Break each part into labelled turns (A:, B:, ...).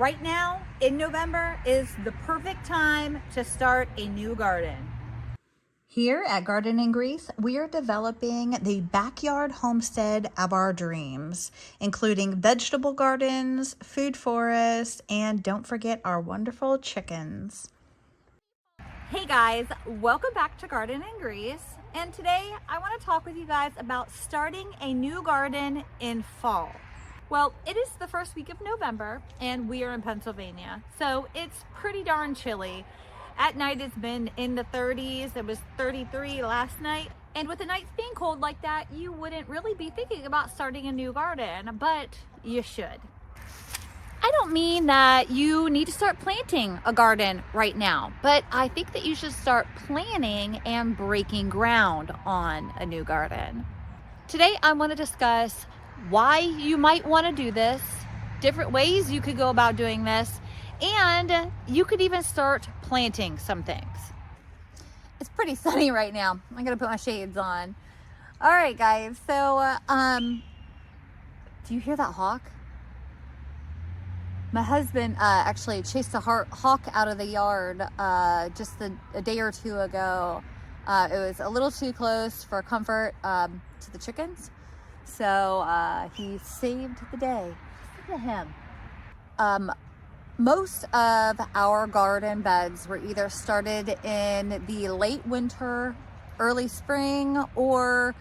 A: Right now in November is the perfect time to start a new garden. Here at Garden in Greece, we are developing the backyard homestead of our dreams, including vegetable gardens, food forests, and don't forget our wonderful chickens. Hey guys, welcome back to Garden in Greece. And today I want to talk with you guys about starting a new garden in fall. Well, it is the first week of November and we are in Pennsylvania, so it's pretty darn chilly. At night it's been in the 30s. It was 33 last night. And with the nights being cold like that, you wouldn't really be thinking about starting a new garden, but you should. I don't mean that you need to start planting a garden right now, but I think that you should start planning and breaking ground on a new garden. Today, I want to discuss why you might want to do this, different ways you could go about doing this, and you could even start planting some things. It's pretty sunny right now. I'm gonna put my shades on. All right, guys. So, do you hear that hawk? My husband actually chased a hawk out of the yard just a day or two ago. It was a little too close for comfort to the chickens. So he saved the day. Look at him. Most of our garden beds were either started in the late winter, early spring, or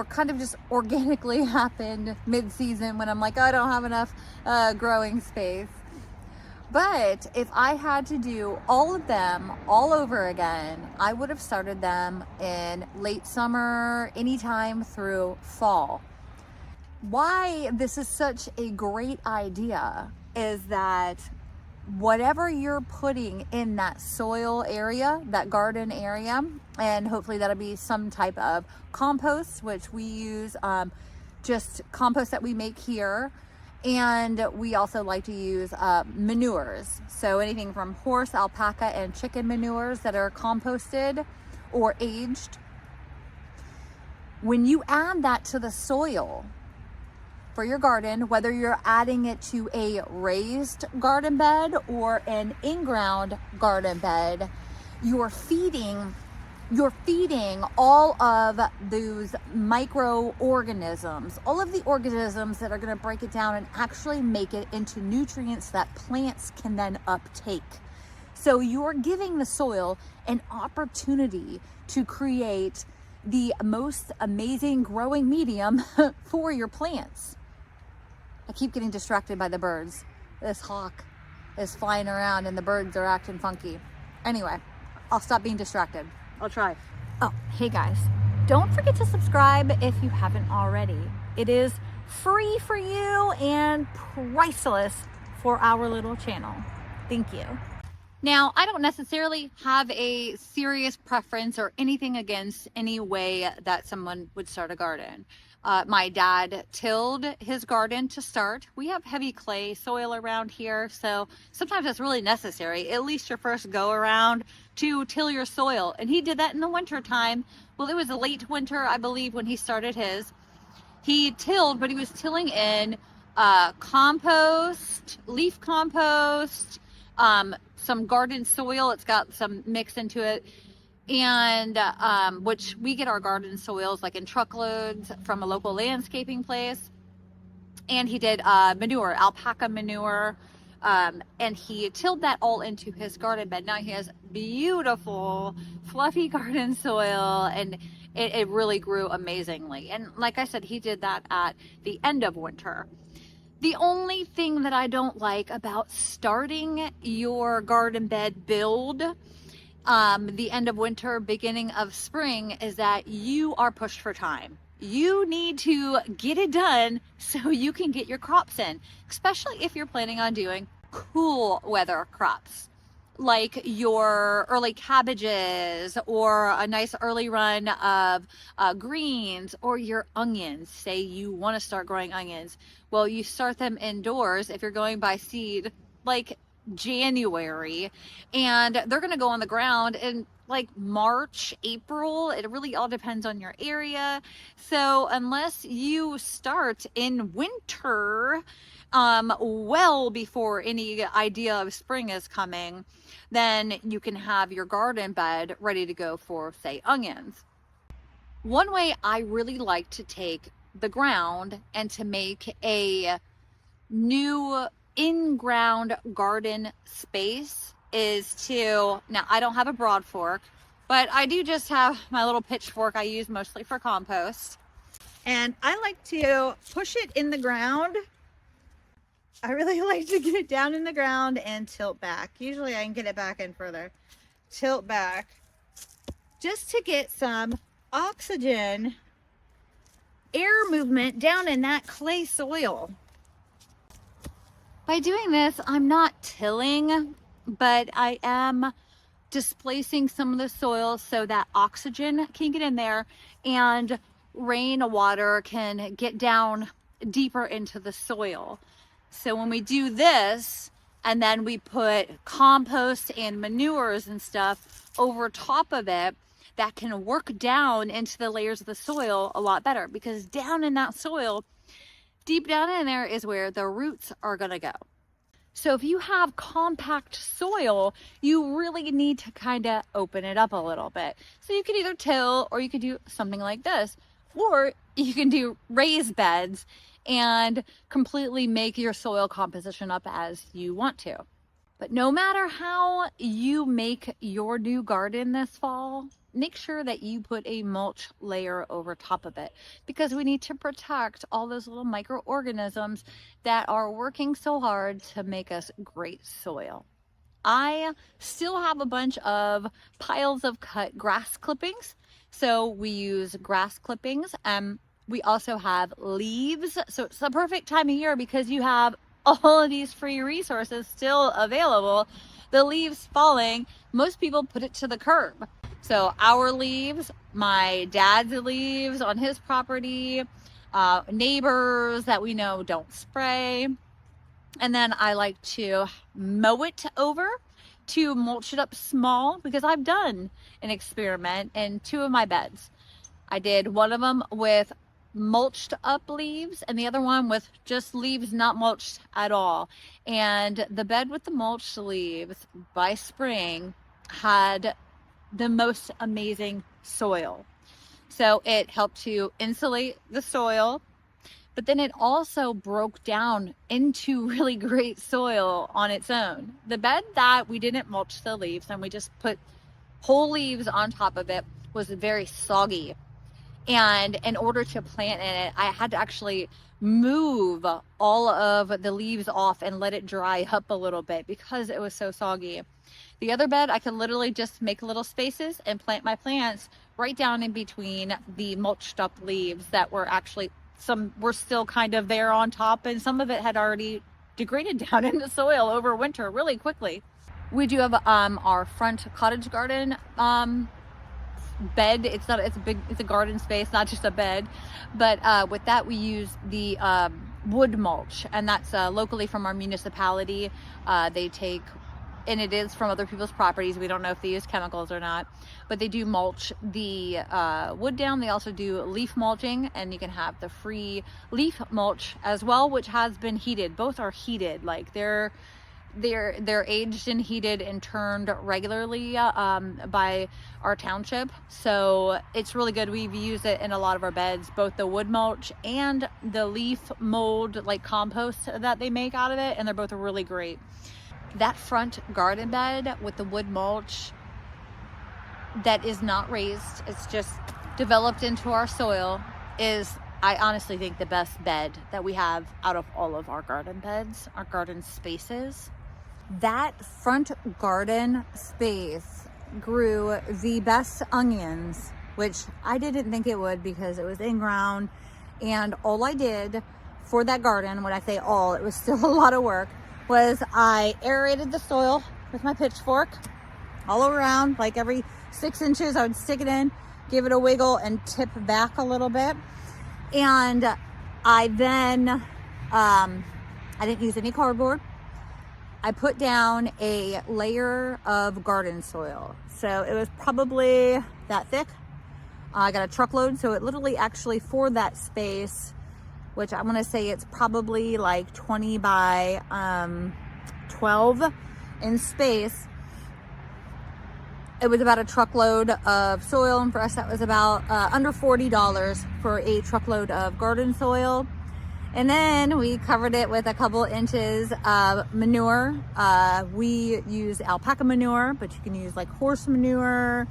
A: kind of just organically happened mid-season when I'm like, I don't have enough growing space. But if I had to do all of them all over again, I would have started them in late summer, anytime through fall. Why this is such a great idea is that whatever you're putting in that soil area, that garden area, and hopefully that'll be some type of compost, which we use just compost that we make here. And we also like to use manures. So anything from horse, alpaca, and chicken manures that are composted or aged. When you add that to the soil for your garden, whether you're adding it to a raised garden bed or an in-ground garden bed, you're feeding all of those microorganisms, all of the organisms that are going to break it down and actually make it into nutrients that plants can then uptake. So you're giving the soil an opportunity to create the most amazing growing medium for your plants. I keep getting distracted by the birds. This hawk is flying around and the birds are acting funky. Anyway, I'll stop being distracted. I'll try. Oh, hey guys, don't forget to subscribe if you haven't already. It is free for you and priceless for our little channel. Thank you. Now, I don't necessarily have a serious preference or anything against any way that someone would start a garden. My dad tilled his garden to start. We have heavy clay soil around here, so sometimes it's really necessary, at least your first go around, to till your soil. And he did that in the winter time. Well, it was a late winter, I believe, when he started his. He tilled, but he was tilling in compost, leaf compost, some garden soil. It's got some mix into it. And which we get our garden soils like in truckloads from a local landscaping place. And he did manure, alpaca manure, and he tilled that all into his garden bed. Now he has beautiful fluffy garden soil, and it really grew amazingly. And like I said, he did that at the end of winter. The only thing that I don't like about starting your garden bed build the end of winter, beginning of spring, is that you are pushed for time. You need to get it done so you can get your crops in, especially if you're planning on doing cool weather crops, like your early cabbages or a nice early run of greens, or your onions. Say you want to start growing onions. Well, you start them indoors if you're going by seed, like January, and they're going to go on the ground in like March, April. It really all depends on your area. So unless you start in winter, well before any idea of spring is coming, then you can have your garden bed ready to go for, say, onions. One way I really like to take the ground and to make a new in-ground garden space is to, now I don't have a broad fork, but I do just have my little pitchfork I use mostly for compost. And I like to push it in the ground. I really like to get it down in the ground and tilt back. Usually I can get it back in further. Tilt back just to get some oxygen, air movement down in that clay soil. By doing this, I'm not tilling, but I am displacing some of the soil so that oxygen can get in there and rainwater can get down deeper into the soil. So when we do this, and then we put compost and manures and stuff over top of it, that can work down into the layers of the soil a lot better, because down in that soil, deep down in there is where the roots are going to go. So if you have compact soil, you really need to kind of open it up a little bit. So you can either till, or you could do something like this, or you can do raised beds and completely make your soil composition up as you want to. But no matter how you make your new garden this fall, make sure that you put a mulch layer over top of it, because we need to protect all those little microorganisms that are working so hard to make us great soil. I still have a bunch of piles of cut grass clippings, so we use grass clippings. We also have leaves, so it's the perfect time of year because you have all of these free resources still available. The leaves falling, most people put it to the curb. So our leaves, my dad's leaves on his property, neighbors that we know don't spray. And then I like to mow it over to mulch it up small, because I've done an experiment in 2 of my beds. I did one of them with mulched up leaves and the other one with just leaves not mulched at all. And the bed with the mulched leaves by spring had the most amazing soil. So it helped to insulate the soil, but then it also broke down into really great soil on its own. The bed that we didn't mulch the leaves and we just put whole leaves on top of it was very soggy. And in order to plant in it, I had to actually move all of the leaves off and let it dry up a little bit because it was so soggy. The other bed, I could literally just make little spaces and plant my plants right down in between the mulched up leaves that were actually, some were still kind of there on top, and some of it had already degraded down in the soil over winter really quickly. We do have our front cottage garden bed. It's a garden space, not just a bed. But with that, we use the wood mulch, and that's locally from our municipality. They take, and it is from other people's properties. We don't know if they use chemicals or not, but they do mulch the wood down. They also do leaf mulching, and you can have the free leaf mulch as well, which has been heated. Both are heated, like they're aged and heated and turned regularly by our township. So it's really good. We've used it in a lot of our beds, both the wood mulch and the leaf mold, like compost that they make out of it, and they're both really great. That front garden bed with the wood mulch that is not raised, it's just developed into our soil, is, I honestly think, the best bed that we have out of all of our garden beds, our garden spaces. That front garden space grew the best onions, which I didn't think it would because it was in ground. And all I did for that garden, when I say all, it was still a lot of work, was I aerated the soil with my pitchfork all around. Like every 6 inches, I would stick it in, give it a wiggle, and tip back a little bit. And I then, I didn't use any cardboard. I put down a layer of garden soil. So it was probably that thick. I got a truckload, so it literally actually for that space, which I'm gonna say it's probably like 20 by 12 in space. It was about a truckload of soil, and for us that was about under $40 for a truckload of garden soil. And then we covered it with a couple inches of manure. We use alpaca manure, but you can use like horse manure.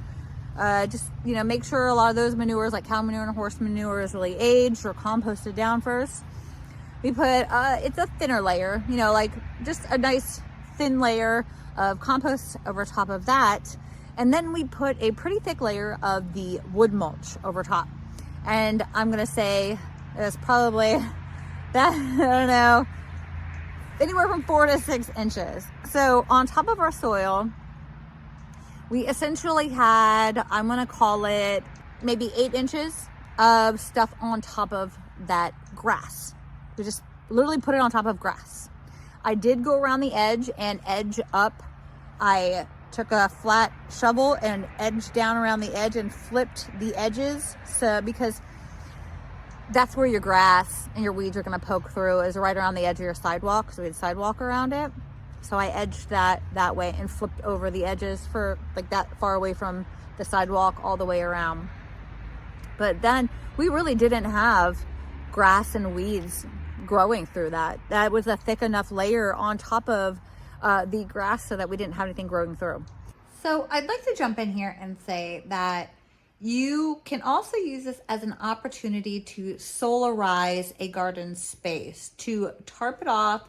A: Just, you know, make sure a lot of those manures like cow manure and horse manure is really aged or composted down first. We put, it's a thinner layer, you know, like just a nice thin layer of compost over top of that. And then we put a pretty thick layer of the wood mulch over top. And I'm gonna say it's probably that, I don't know, anywhere from 4 to 6 inches. So on top of our soil, we essentially had, I'm gonna call it maybe 8 inches of stuff on top of that grass. We just literally put it on top of grass. I did go around the edge and edge up. I took a flat shovel and edged down around the edge and flipped the edges. So because that's where your grass and your weeds are gonna poke through, is right around the edge of your sidewalk. So we had sidewalk around it. So I edged that way and flipped over the edges for like that far away from the sidewalk all the way around. But then we really didn't have grass and weeds growing through that. That was a thick enough layer on top of the grass so that we didn't have anything growing through. So I'd like to jump in here and say that you can also use this as an opportunity to solarize a garden space, to tarp it off,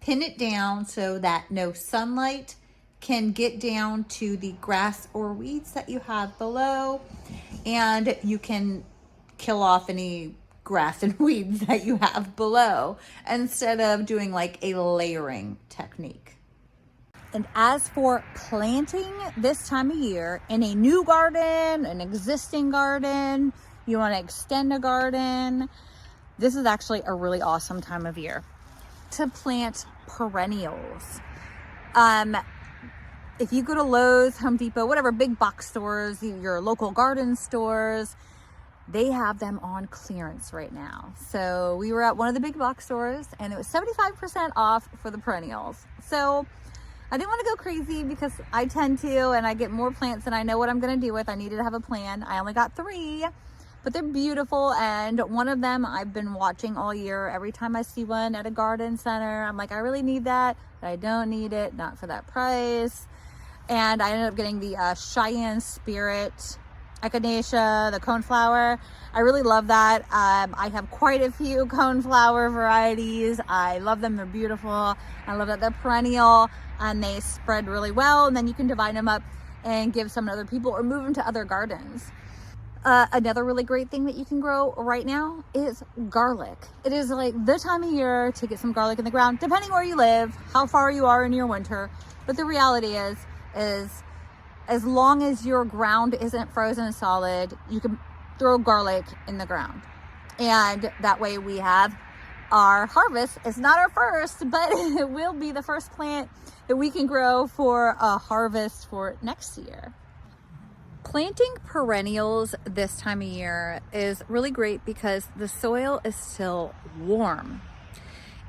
A: pin it down so that no sunlight can get down to the grass or weeds that you have below, and you can kill off any grass and weeds that you have below instead of doing like a layering technique. And as for planting this time of year in a new garden, an existing garden, you want to extend a garden, this is actually a really awesome time of year to plant perennials. If you go to Lowe's, Home Depot, whatever big box stores, your local garden stores, they have them on clearance right now. So we were at one of the big box stores and it was 75% off for the perennials. So I didn't want to go crazy because I tend to, and I get more plants than I know what I'm going to do with. I needed to have a plan. I only got 3, but they're beautiful. And one of them I've been watching all year. Every time I see one at a garden center, I'm like, I really need that, but I don't need it, not for that price. And I ended up getting the Cheyenne Spirit Echinacea, the coneflower. I really love that. I have quite a few coneflower varieties. I love them. They're beautiful. I love that they're perennial and they spread really well. And then you can divide them up and give some to other people or move them to other gardens. Another really great thing that you can grow right now is garlic. It is like the time of year to get some garlic in the ground, depending where you live, how far you are in your winter. But the reality is as long as your ground isn't frozen solid, you can throw garlic in the ground. And that way we have our harvest. It's not our first, but it will be the first plant that we can grow for a harvest for next year. Planting perennials this time of year is really great because the soil is still warm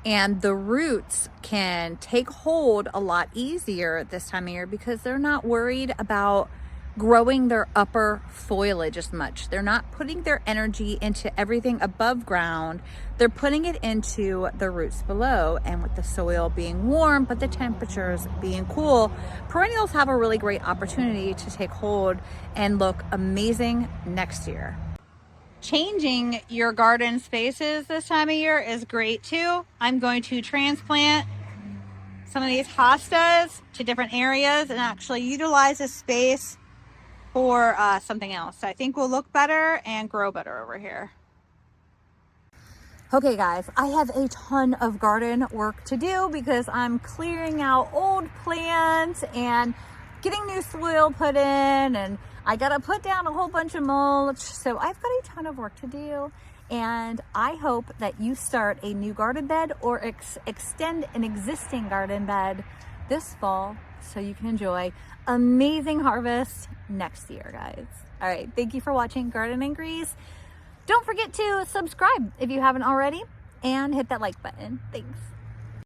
A: and the roots can take hold a lot easier this time of year because they're not worried about growing their upper foliage as much. They're not putting their energy into everything above ground. They're putting it into the roots below. And with the soil being warm, but the temperatures being cool, perennials have a really great opportunity to take hold and look amazing next year. Changing your garden spaces this time of year is great too. I'm going to transplant some of these hostas to different areas and actually utilize this space for something else. I think will look better and grow better over here. Okay guys, I have a ton of garden work to do because I'm clearing out old plants and getting new soil put in, and I gotta put down a whole bunch of mulch. So I've got a ton of work to do, and I hope that you start a new garden bed or extend an existing garden bed this fall so you can enjoy amazing harvests next year, guys. All right, thank you for watching Garden and Grease. Don't forget to subscribe if you haven't already and hit that like button. Thanks.